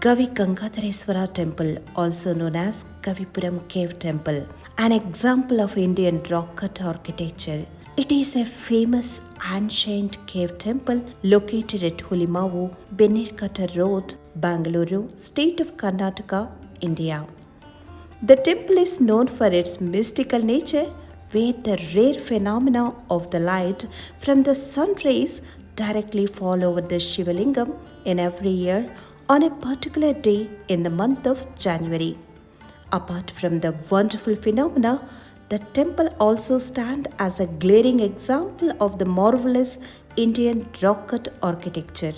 Gavi Gangadhareswara Temple, also known as Gavipuram Cave Temple, an example of Indian rock cut architecture. It is a famous ancient cave temple located at Hulimavu, Benirkata Road, Bangalore, state of Karnataka, India. The temple is known for its mystical nature, where the rare phenomena of the light from the sun rays directly fall over the Shivalingam in every year on a particular day in the month of January. Apart from the wonderful phenomena, the temple also stands as a glaring example of the marvelous Indian rock cut architecture.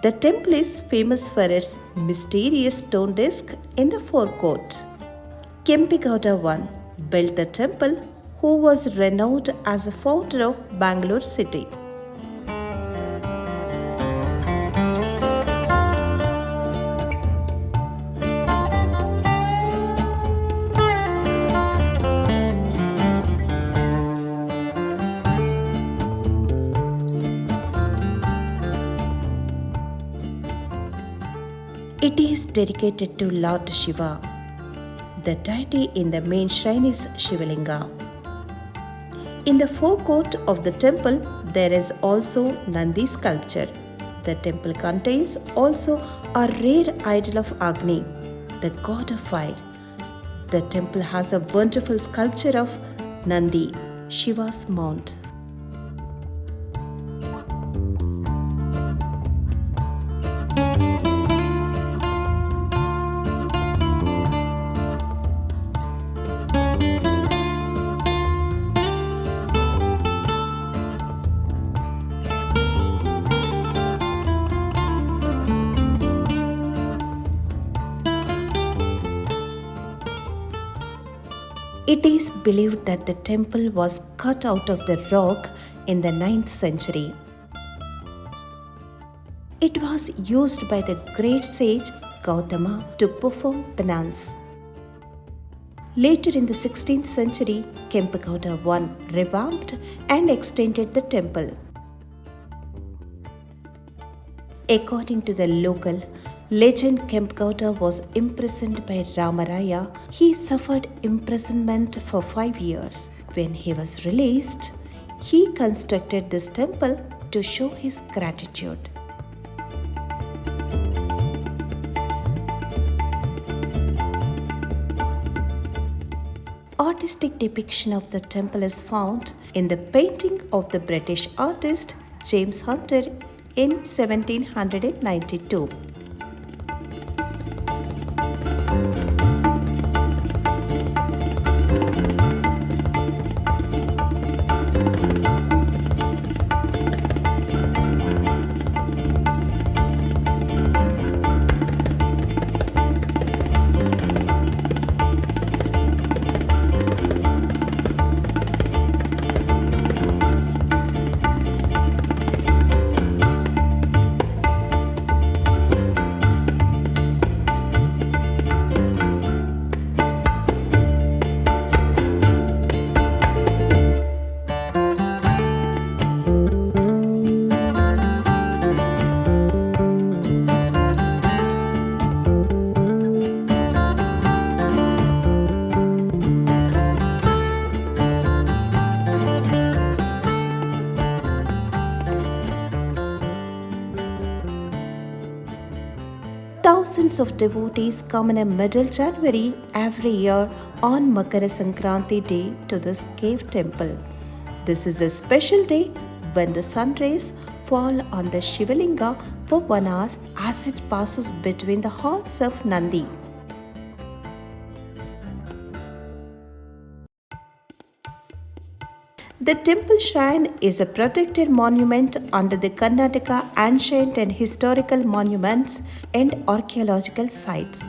The temple is famous for its mysterious stone disc in the forecourt. Kempegowda I built the temple, who was renowned as the founder of Bangalore city. It is dedicated to Lord Shiva. The deity in the main shrine is Shivalinga. In the forecourt of the temple, there is also Nandi sculpture. The temple contains also a rare idol of Agni, the god of fire. The temple has a wonderful sculpture of Nandi, Shiva's mount. It is believed that the temple was cut out of the rock in the 9th century. It was used by the great sage Gautama to perform penance. Later in the 16th century, Kempegowda I revamped and extended the temple. According to the local legend, Kempegowda was imprisoned by Ramaraya. He suffered imprisonment for 5 years. When he was released, he constructed this temple to show his gratitude. Artistic depiction of the temple is found in the painting of the British artist James Hunter in 1792. Thousands of devotees come in middle January every year on Makara Sankranti day to this cave temple. This is a special day when the sun rays fall on the Shivalinga for 1 hour as it passes between the horns of Nandi. The temple shrine is a protected monument under the Karnataka Ancient and Historical Monuments and Archaeological Sites.